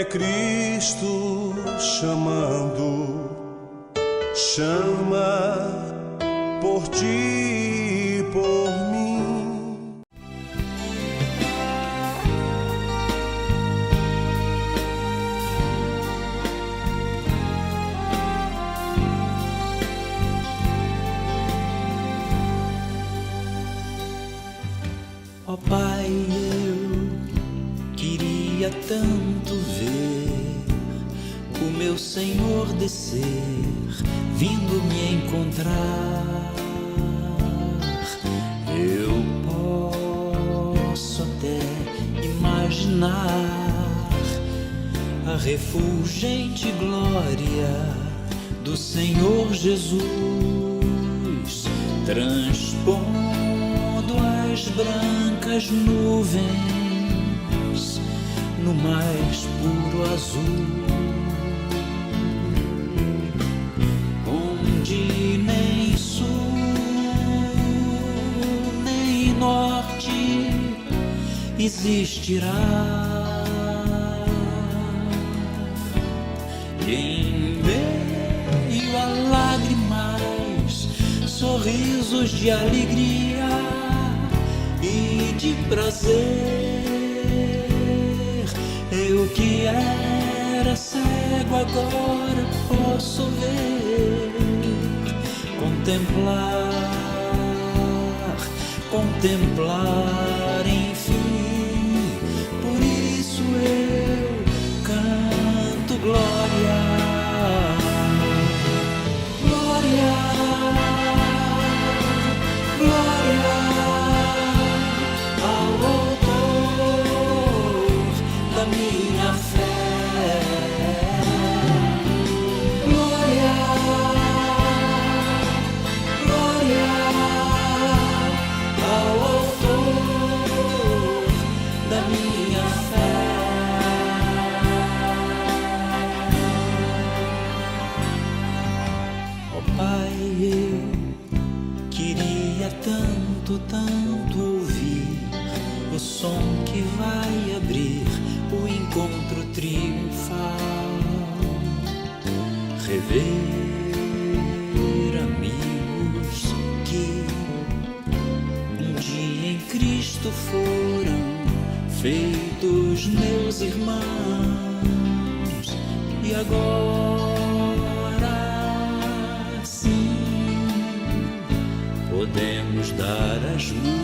É Cristo chamando, chama por ti e por mim. Ó Pai, eu queria tanto ver o meu Senhor descer, vindo me encontrar. Eu posso até imaginar a refulgente glória do Senhor Jesus, transpondo as brancas nuvens no mais puro azul, onde nem sul nem norte existirá. E em meio a lágrimas, sorrisos de alegria e de prazer, eu que era cego agora posso ver, contemplar, enfim. Por isso eu canto glória, glória, glória ao Autor da minha fé. Glória, glória ao Autor da minha fé. Ó Pai, eu queria tanto, tanto ouvir o som que vai abrir o encontro triunfal, rever amigos que um dia em Cristo foram feitos meus irmãos, e agora sim podemos dar as mãos,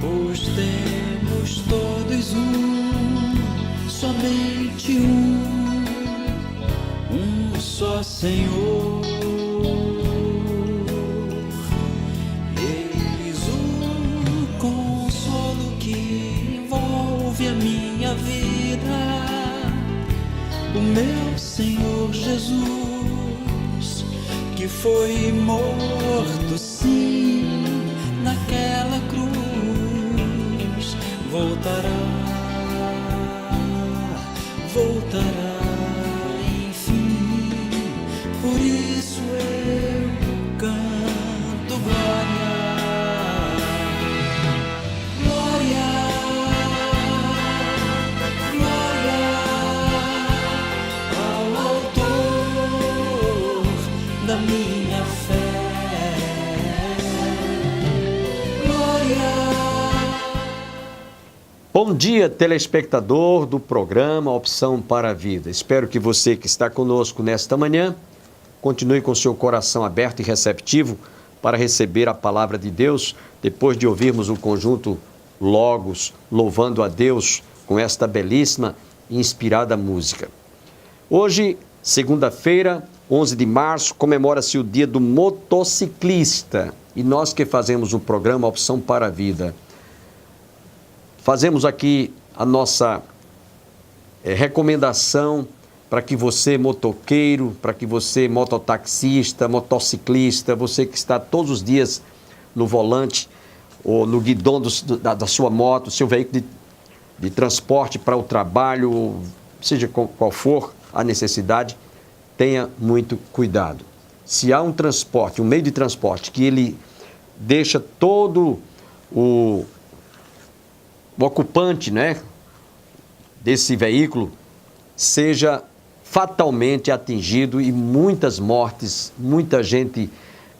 pois temos todos somente um só Senhor. Eis o consolo que envolve a minha vida, o meu Senhor Jesus, que foi morto sim naquela cruz, voltará, enfim. Por isso eu canto glória, glória, glória ao Autor da minha fé. Glória. Bom dia, telespectador do programa Opção para a Vida. Espero que você que está conosco nesta manhã continue com seu coração aberto e receptivo para receber a palavra de Deus, depois de ouvirmos o conjunto Logos, louvando a Deus com esta belíssima e inspirada música. Hoje, segunda-feira, 11 de março, comemora-se o dia do motociclista. E nós que fazemos o programa Opção para a Vida, fazemos aqui a nossa recomendação para que você, motoqueiro, para que você, mototaxista, motociclista, você que está todos os dias no volante ou no guidão da sua moto, seu veículo de transporte para o trabalho, seja qual for a necessidade, tenha muito cuidado. Se há um transporte, um meio de transporte que ele deixa todo o o ocupante, né, desse veículo seja fatalmente atingido e muitas mortes, muita gente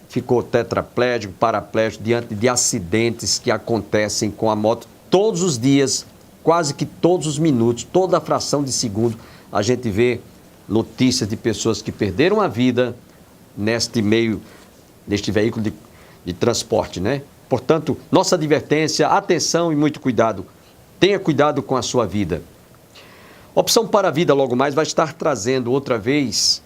ficou tetraplégico, paraplégico diante de acidentes que acontecem com a moto todos os dias, quase que todos os minutos, toda a fração de segundo, a gente vê notícias de pessoas que perderam a vida neste veículo de transporte, né? Portanto, nossa advertência, atenção e muito cuidado. Tenha cuidado com a sua vida. Opção para a Vida, logo mais, vai estar trazendo outra vez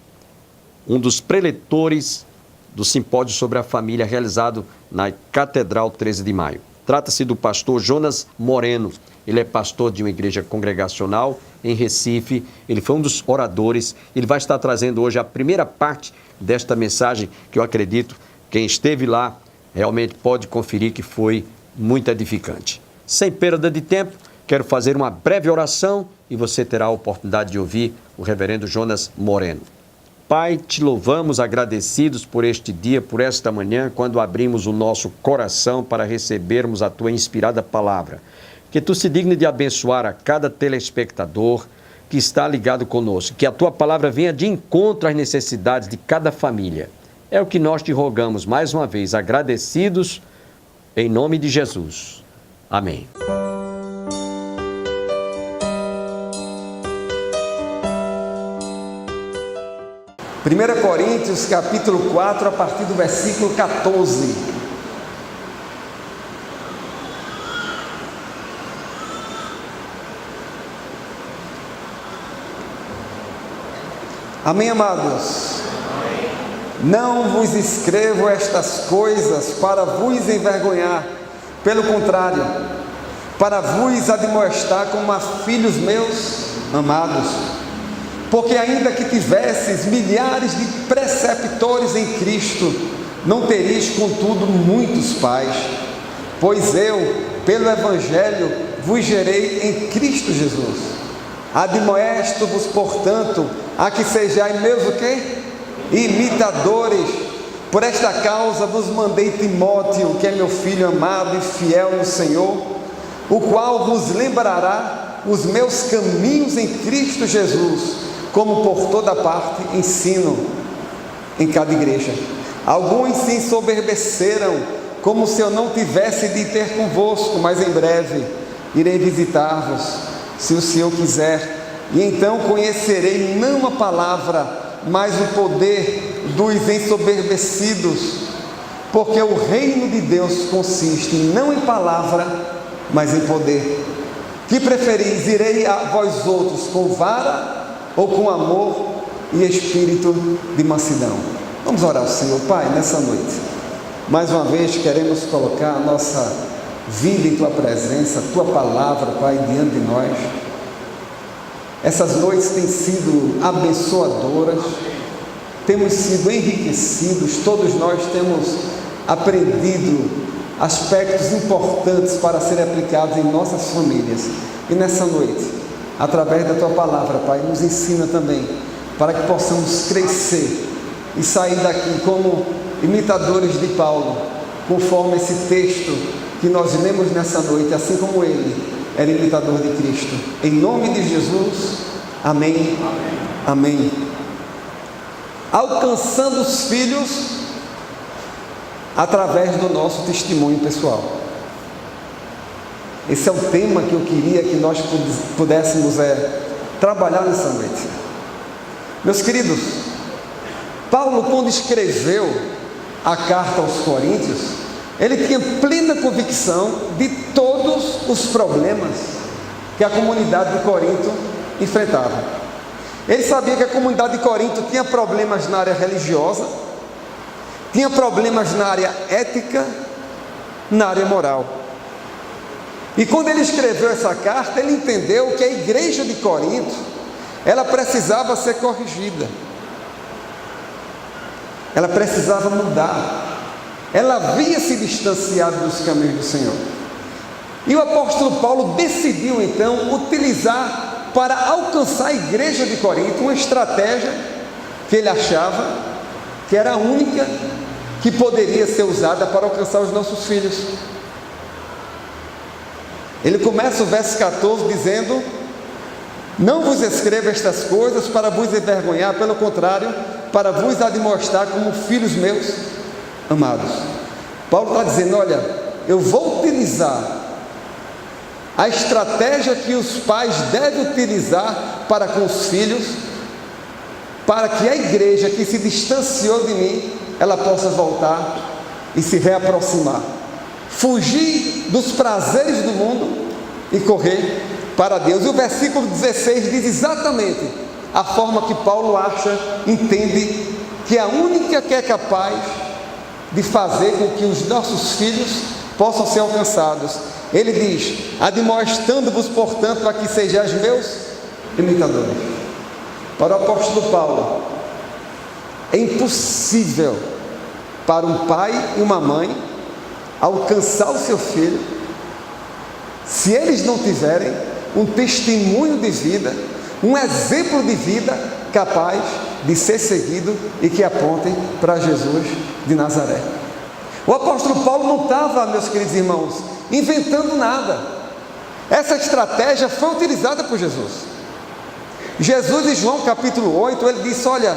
um dos preletores do simpósio sobre a família realizado na Catedral 13 de Maio. Trata-se do pastor Jonas Moreno. Ele é pastor de uma igreja congregacional em Recife. Ele foi um dos oradores. Ele vai estar trazendo hoje a primeira parte desta mensagem que eu acredito quem esteve lá realmente pode conferir que foi muito edificante. Sem perda de tempo, quero fazer uma breve oração e você terá a oportunidade de ouvir o reverendo Jonas Moreno. Pai, te louvamos agradecidos por este dia, por esta manhã, quando abrimos o nosso coração para recebermos a tua inspirada palavra. Que tu se digne de abençoar a cada telespectador que está ligado conosco. Que a tua palavra venha de encontro às necessidades de cada família. É o que nós te rogamos mais uma vez, agradecidos, em nome de Jesus. Amém. Primeira Coríntios, capítulo 4, a partir do versículo 14. Amém, amados? Não vos escrevo estas coisas para vos envergonhar, pelo contrário, para vos admoestar como a filhos meus amados. Porque ainda que tivesses milhares de preceptores em Cristo, não tereis contudo muitos pais. Pois eu, pelo Evangelho, vos gerei em Cristo Jesus. Admoesto-vos, portanto, a que sejais meus o quê? Imitadores. Por esta causa vos mandei Timóteo, que é meu filho amado e fiel no Senhor, o qual vos lembrará os meus caminhos em Cristo Jesus, como por toda parte ensino em cada igreja. Alguns se ensoberbeceram, como se eu não tivesse de ter convosco, mas em breve irei visitar-vos, se o Senhor quiser, e então conhecerei não a palavra, mas o poder dos ensoberbecidos, porque o reino de Deus consiste não em palavra, mas em poder. Que preferis? Irei a vós outros com vara ou com amor e espírito de mansidão? Vamos orar ao Senhor. Pai, nessa noite, mais uma vez queremos colocar a nossa vida em Tua presença, a Tua palavra, Pai, diante de nós. Essas noites têm sido abençoadoras, temos sido enriquecidos, todos nós temos aprendido aspectos importantes para serem aplicados em nossas famílias. E nessa noite, através da Tua palavra, Pai, nos ensina também, para que possamos crescer e sair daqui como imitadores de Paulo, conforme esse texto que nós lemos nessa noite, assim como ele era imitador de Cristo. Em nome de Jesus, amém. Amém. Alcançando os filhos através do nosso testemunho pessoal. Esse é o tema que eu queria que nós pudéssemos trabalhar nessa noite. Meus queridos, Paulo, quando escreveu a carta aos Coríntios, ele tinha plena convicção de todos os problemas que a comunidade de Corinto enfrentava. Ele sabia que a comunidade de Corinto tinha problemas na área religiosa, tinha problemas na área ética, na área moral. E quando ele escreveu essa carta, ele entendeu que a igreja de Corinto, ela precisava ser corrigida, ela precisava mudar, ela havia se distanciado dos caminhos do Senhor. E o apóstolo Paulo decidiu então utilizar para alcançar a igreja de Corinto uma estratégia que ele achava que era a única que poderia ser usada para alcançar os nossos filhos. Ele começa o verso 14 dizendo: não vos escrevo estas coisas para vos envergonhar, pelo contrário, para vos admoestar como filhos meus amados. Paulo está dizendo: olha, eu vou utilizar a estratégia que os pais devem utilizar para com os filhos, para que a igreja que se distanciou de mim, ela possa voltar e se reaproximar, fugir dos prazeres do mundo e correr para Deus. E o versículo 16 diz exatamente a forma que Paulo entende que é a única que é capaz de fazer com que os nossos filhos possam ser alcançados. Ele diz: admoestando-vos, portanto, a que sejais meus imitadores. Para o apóstolo Paulo, é impossível para um pai e uma mãe alcançar o seu filho se eles não tiverem um testemunho de vida, um exemplo de vida capaz de ser seguido e que apontem para Jesus de Nazaré. O apóstolo Paulo não estava, meus queridos irmãos, inventando nada. Essa estratégia foi utilizada por Jesus. Jesus, em João capítulo 8, ele disse: olha,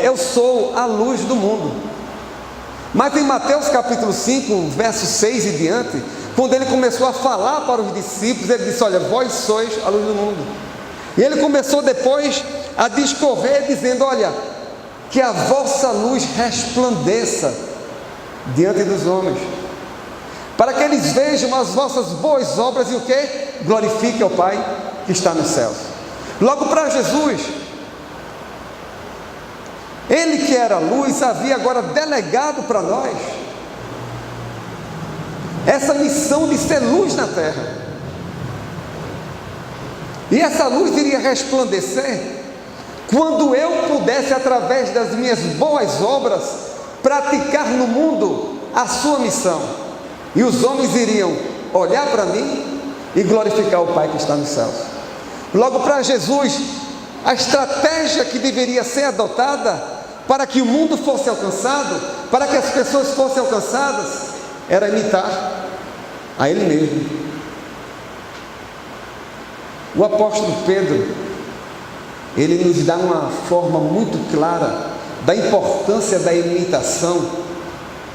eu sou a luz do mundo. Mas em Mateus capítulo 5, verso 6 e diante, quando ele começou a falar para os discípulos, ele disse: olha, vós sois a luz do mundo. E ele começou depois a discorrer, dizendo: olha, que a vossa luz resplandeça diante dos homens, para que eles vejam as vossas boas obras e o que? Glorifique ao Pai que está nos céus. Logo, para Jesus, ele que era luz, havia agora delegado para nós essa missão de ser luz na terra. E essa luz iria resplandecer quando eu pudesse, através das minhas boas obras, praticar no mundo a sua missão. E os homens iriam olhar para mim e glorificar o Pai que está nos céus. Logo, para Jesus, a estratégia que deveria ser adotada para que o mundo fosse alcançado, para que as pessoas fossem alcançadas, era imitar a Ele mesmo. O apóstolo Pedro, ele nos dá uma forma muito clara da importância da imitação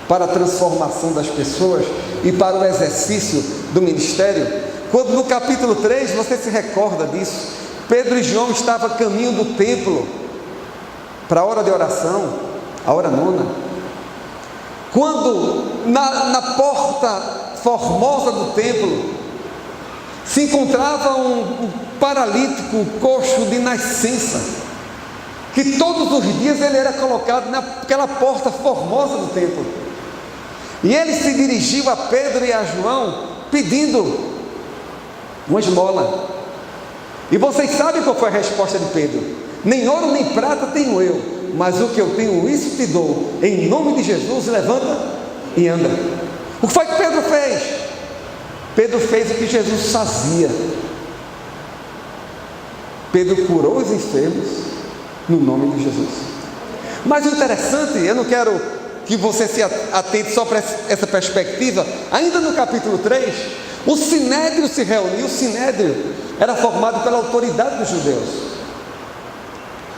para a transformação das pessoas e para o exercício do ministério. Quando no capítulo 3, você se recorda disso, Pedro e João estavam a caminho do templo para a hora de oração, a hora nona. Quando na porta formosa do templo se encontrava um paralítico, um coxo de nascença, que todos os dias ele era colocado naquela porta formosa do templo. E ele se dirigiu a Pedro e a João pedindo uma esmola. E vocês sabem qual foi a resposta de Pedro: nem ouro nem prata tenho eu, mas o que eu tenho, isso te dou. Em nome de Jesus, levanta e anda. O que foi que Pedro fez? Pedro fez o que Jesus fazia. Pedro curou os enfermos no nome de Jesus. Mas o interessante, eu não quero que você se atente só para essa perspectiva. Ainda no capítulo 3, o Sinédrio se reuniu. O Sinédrio era formado pela autoridade dos judeus,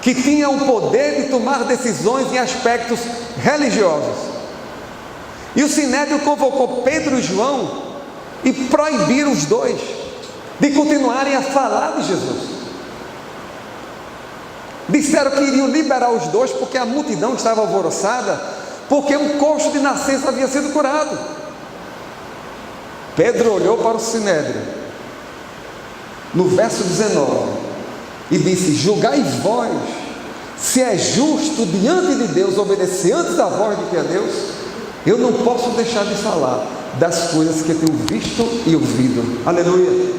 que tinha o poder de tomar decisões em aspectos religiosos. E o Sinédrio convocou Pedro e João e proibiram os dois de continuarem a falar de Jesus. Disseram que iriam liberar os dois porque a multidão estava alvoroçada, porque um coxo de nascença havia sido curado. Pedro olhou para o Sinédrio, no verso 19, e disse: julgai vós se é justo diante de Deus obedecer antes a voz do que a Deus. Eu não posso deixar de falar das coisas que eu tenho visto e ouvido. Aleluia.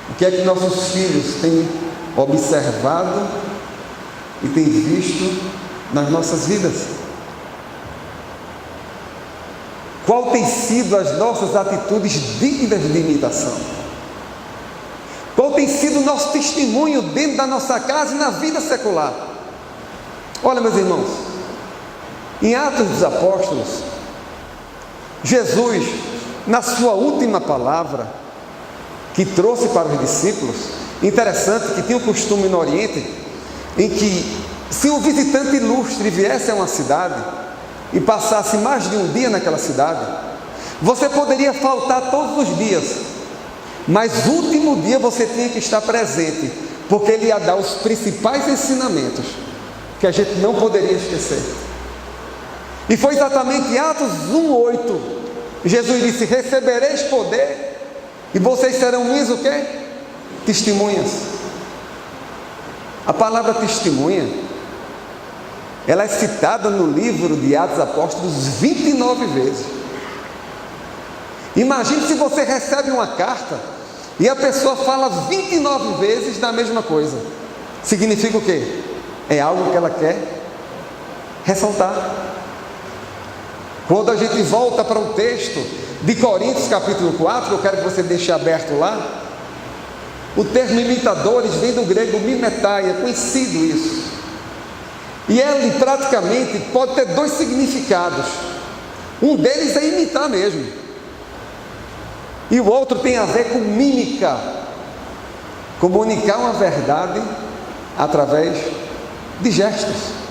O que é que nossos filhos têm observado e têm visto nas nossas vidas? Qual tem sido as nossas atitudes dignas de imitação? Qual tem sido o nosso testemunho dentro da nossa casa e na vida secular? Olha, meus irmãos, em Atos dos Apóstolos, Jesus na sua última palavra, que trouxe para os discípulos, interessante que tinha um costume no Oriente, em que se um visitante ilustre viesse a uma cidade e passasse mais de um dia naquela cidade, você poderia faltar todos os dias, mas no último dia você tinha que estar presente, porque ele ia dar os principais ensinamentos que a gente não poderia esquecer. E foi exatamente em Atos 1:8, Jesus disse: recebereis poder e vocês serão minhas o quê? Testemunhas. A palavra testemunha, ela é citada no livro de Atos Apóstolos 29 vezes. Imagine se você recebe uma carta e a pessoa fala 29 vezes da mesma coisa. Significa o quê? É algo que ela quer ressaltar. Quando a gente volta para o texto de Coríntios capítulo 4, eu quero que você deixe aberto lá. O termo imitadores vem do grego mimetai, é conhecido isso. E ele praticamente pode ter dois significados. Um deles é imitar mesmo, e o outro tem a ver com mímica, comunicar uma verdade através de gestos.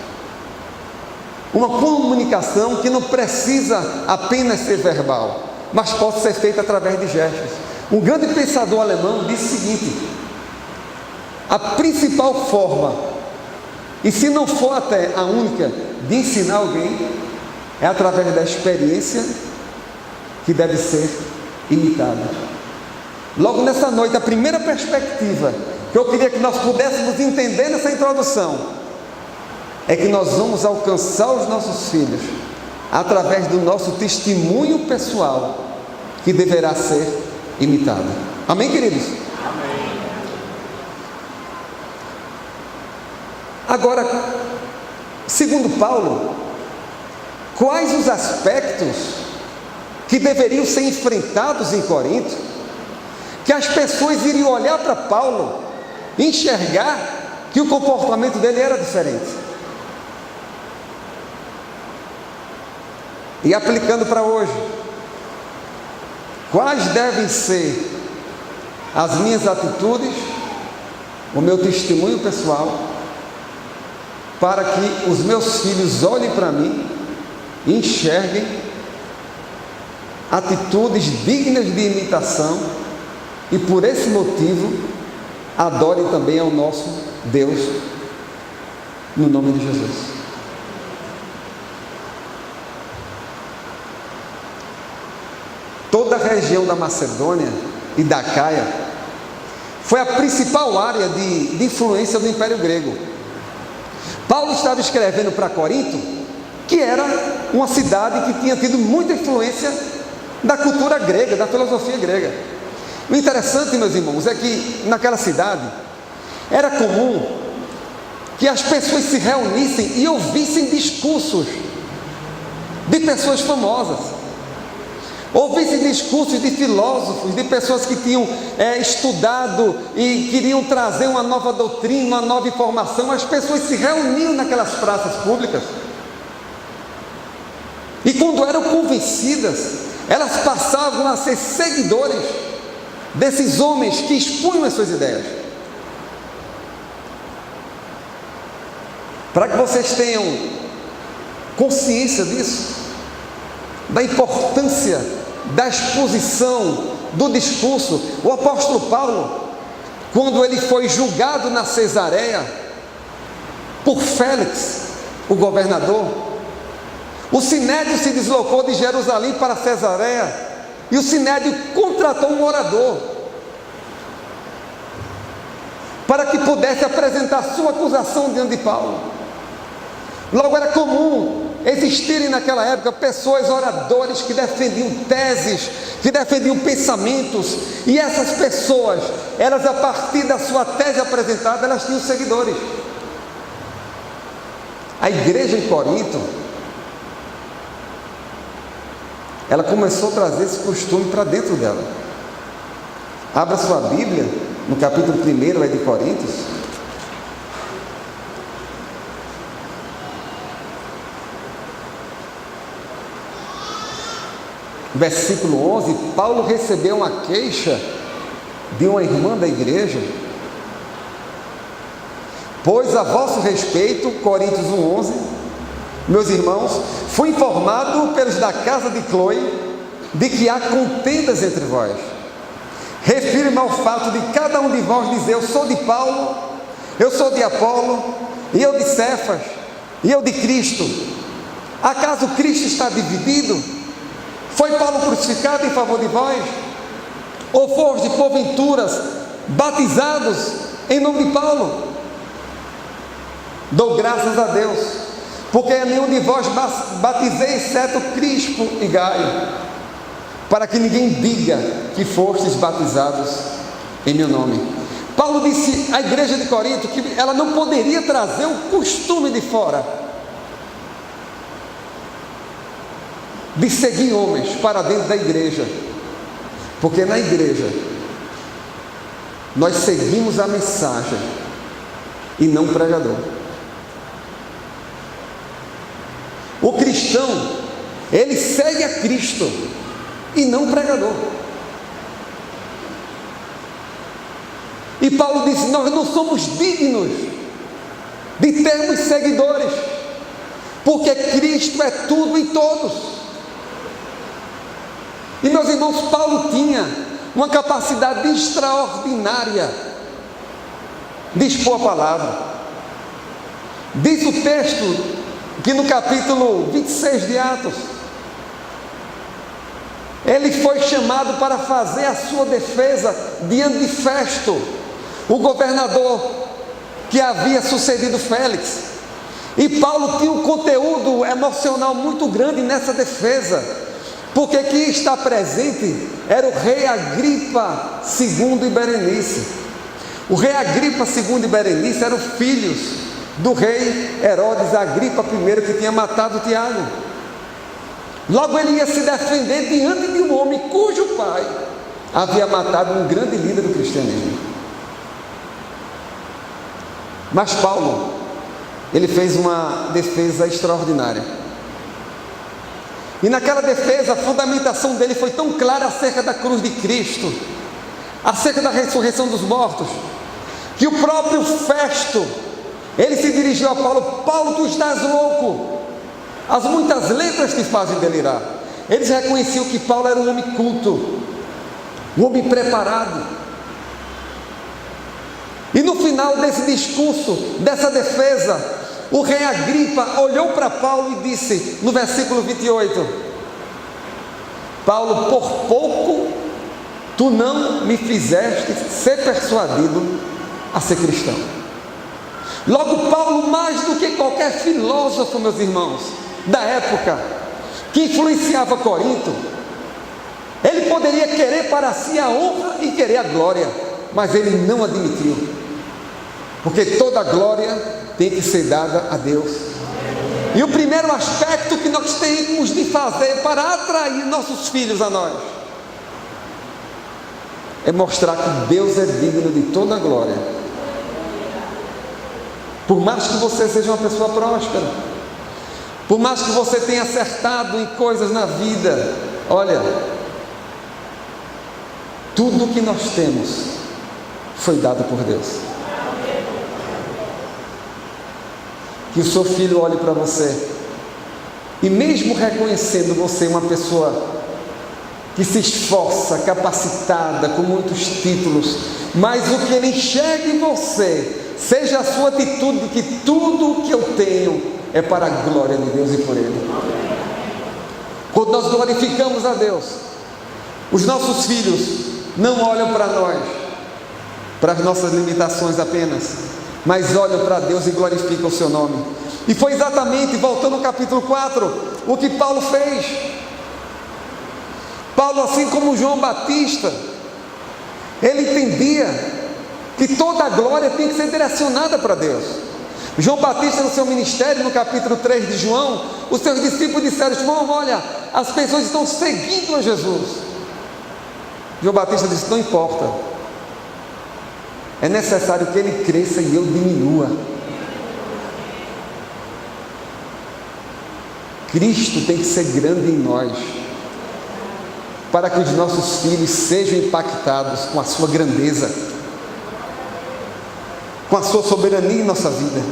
Uma comunicação que não precisa apenas ser verbal, mas pode ser feita através de gestos. Um grande pensador alemão disse o seguinte: a principal forma, e se não for até a única, de ensinar alguém, é através da experiência que deve ser imitada. Logo nessa noite, a primeira perspectiva que eu queria que nós pudéssemos entender nessa introdução é que nós vamos alcançar os nossos filhos através do nosso testemunho pessoal, que deverá ser imitado. Amém, queridos? Amém. Agora, segundo Paulo, quais os aspectos que deveriam ser enfrentados em Corinto, que as pessoas iriam olhar para Paulo e enxergar que o comportamento dele era diferente? E aplicando para hoje, quais devem ser as minhas atitudes, o meu testemunho pessoal, para que os meus filhos olhem para mim e enxerguem atitudes dignas de imitação e por esse motivo adorem também ao nosso Deus, no nome de Jesus. Toda a região da Macedônia e da Caia foi a principal área de influência do Império Grego. Paulo estava escrevendo para Corinto, que era uma cidade que tinha tido muita influência da cultura grega, da filosofia grega. O interessante, meus irmãos, é que naquela cidade era comum que as pessoas se reunissem e ouvissem discursos de pessoas famosas. Ouvissem discursos de filósofos, de pessoas que tinham estudado e queriam trazer uma nova doutrina, uma nova informação. As pessoas se reuniam naquelas praças públicas. E quando eram convencidas, elas passavam a ser seguidores desses homens que expunham as suas ideias. Para que vocês tenham consciência disso, da importância da exposição do discurso, o apóstolo Paulo, quando ele foi julgado na Cesareia por Félix, o governador, o sinédrio se deslocou de Jerusalém para Cesareia e o sinédrio contratou um orador para que pudesse apresentar sua acusação diante de Paulo. Logo, era comum existirem naquela época pessoas, oradores, que defendiam teses, que defendiam pensamentos, e essas pessoas, elas, a partir da sua tese apresentada, elas tinham seguidores. A igreja em Corinto, ela começou a trazer esse costume para dentro dela. Abra sua Bíblia no capítulo 1 de Coríntios. versículo 11, Paulo recebeu uma queixa de uma irmã da igreja. Pois a vosso respeito, Coríntios 1:11, meus irmãos, fui informado pelos da casa de Cloe de que há contendas entre vós. Refiro-me ao fato de cada um de vós dizer: eu sou de Paulo, eu sou de Apolo, e eu de Cefas, e eu de Cristo. Acaso Cristo está dividido? Foi Paulo crucificado em favor de vós? Ou foste porventuras batizados em nome de Paulo? Dou graças a Deus, porque a nenhum de vós batizei, exceto Crispo e Gaio, para que ninguém diga que fostes batizados em meu nome. Paulo disse à igreja de Corinto que ela não poderia trazer o costume de fora, de seguir homens para dentro da igreja, porque na igreja nós seguimos a mensagem e não o pregador. O cristão, ele segue a Cristo e não o pregador. E Paulo disse: nós não somos dignos de termos seguidores, porque Cristo é tudo em todos. E meus irmãos, Paulo tinha uma capacidade extraordinária de expor a palavra. Diz o texto que no capítulo 26 de Atos, ele foi chamado para fazer a sua defesa diante de Festo, o governador que havia sucedido Félix. E Paulo tinha um conteúdo emocional muito grande nessa defesa, porque quem está presente era o rei Agripa II e Berenice. O rei Agripa II e Berenice eram filhos do rei Herodes Agripa I, que tinha matado Tiago. Logo ele ia se defender diante de um homem cujo pai havia matado um grande líder do cristianismo. Mas Paulo, ele fez uma defesa extraordinária. E naquela defesa, a fundamentação dele foi tão clara acerca da cruz de Cristo, acerca da ressurreição dos mortos, que o próprio Festo, ele se dirigiu a Paulo: Paulo, tu estás louco, as muitas letras te fazem delirar. Eles reconheciam que Paulo era um homem culto, um homem preparado. E no final desse discurso, dessa defesa, o rei Agripa olhou para Paulo e disse, no versículo 28, Paulo, por pouco tu não me fizeste ser persuadido a ser cristão. Logo, Paulo, mais do que qualquer filósofo, meus irmãos, da época, que influenciava Corinto, ele poderia querer para si a honra e querer a glória, mas ele não admitiu, porque toda a glória tem que ser dada a Deus. E o primeiro aspecto que nós temos de fazer para atrair nossos filhos a nós é mostrar que Deus é digno de toda a glória. Por mais que você seja uma pessoa próspera, por mais que você tenha acertado em coisas na vida, olha, tudo que nós temos foi dado por Deus. Que o seu filho olhe para você e, mesmo reconhecendo você uma pessoa que se esforça, capacitada, com muitos títulos, mas o que ele enxerga em você seja a sua atitude de que tudo o que eu tenho é para a glória de Deus e por Ele. Quando nós glorificamos a Deus, os nossos filhos não olham para nós, para as nossas limitações apenas, mas olham para Deus e glorificam o seu nome. E foi exatamente, voltando ao capítulo 4, o que Paulo fez. Paulo, assim como João Batista, ele entendia que toda a glória tem que ser direcionada para Deus. João Batista, no seu ministério, no capítulo 3 de João, os seus discípulos disseram: João, olha, as pessoas estão seguindo a Jesus. João Batista disse: não importa, é necessário que ele cresça e eu diminua. Cristo tem que ser grande em nós para que os nossos filhos sejam impactados com a sua grandeza, com a sua soberania em nossa vida.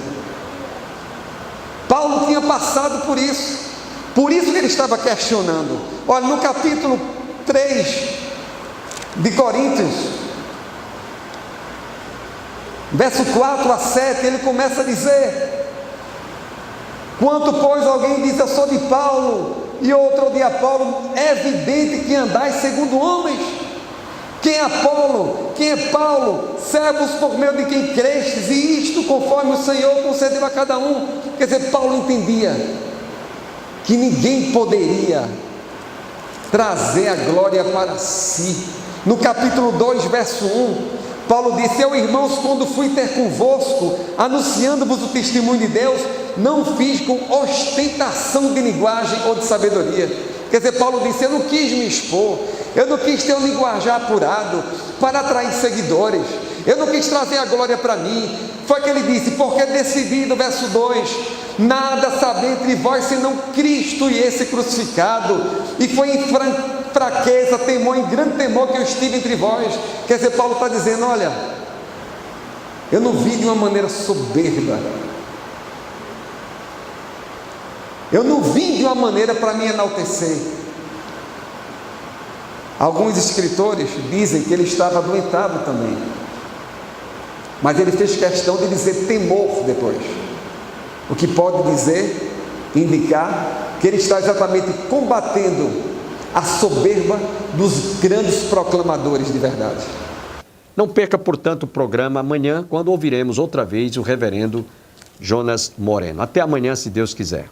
Paulo tinha passado por isso que ele estava questionando. Olha, no capítulo 3 de Coríntios, verso 4 a 7, ele começa a dizer: quanto, pois, alguém diz eu sou de Paulo, e outro de Apolo, é evidente que andais segundo homens. Quem é Apolo? Quem é Paulo? Servos por meio de quem crestes, e isto conforme o Senhor concedeu a cada um. Quer dizer, Paulo entendia que ninguém poderia trazer a glória para si. No capítulo 2, verso 1, Paulo disse: eu, irmãos, quando fui ter convosco, anunciando-vos o testemunho de Deus, não fiz com ostentação de linguagem ou de sabedoria. Quer dizer, Paulo disse: eu não quis me expor, eu não quis ter um linguajar apurado para atrair seguidores, eu não quis trazer a glória para mim. Foi que ele disse: porque decidi, no verso 2, nada saber entre vós senão Cristo e esse crucificado, e foi em fraqueza, temor, em grande temor que eu estive entre vós. Quer dizer, Paulo está dizendo: olha, eu não vi de uma maneira soberba, eu não vim de uma maneira para me enaltecer. Alguns escritores dizem que ele estava adoentado também, mas ele fez questão de dizer temor depois, o que pode dizer, indicar que ele está exatamente combatendo a soberba dos grandes proclamadores de verdade. Não perca, portanto, o programa amanhã, quando ouviremos outra vez o reverendo Jonas Moreno. Até amanhã, se Deus quiser.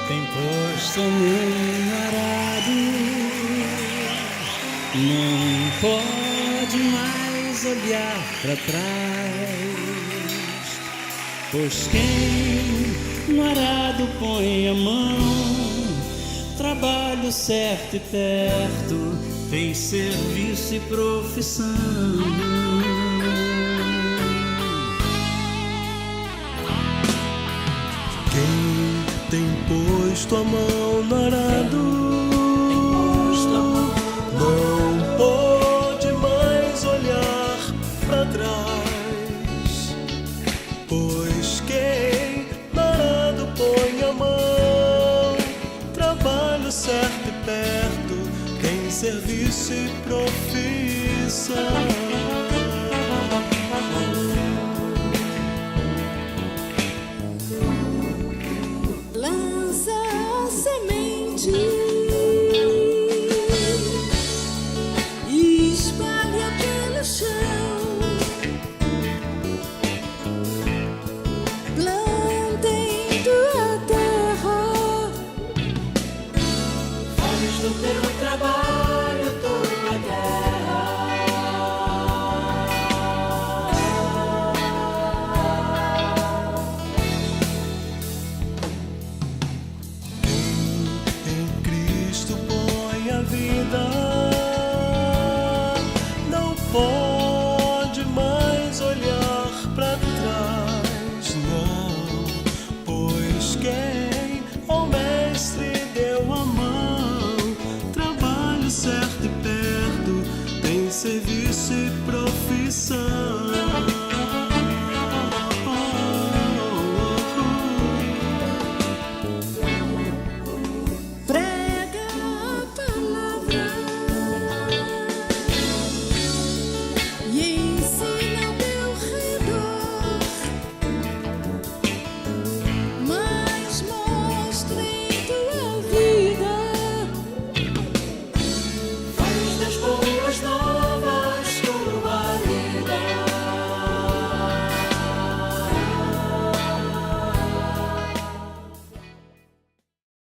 Tem posto no arado, não pode mais olhar para trás, pois quem no arado põe a mão, trabalho certo e perto, tem serviço e profissão. Tem posto a mão no arado, não pode mais olhar para trás, pois quem no arado põe a mão, trabalho certo e perto, tem serviço e profissão. Cristo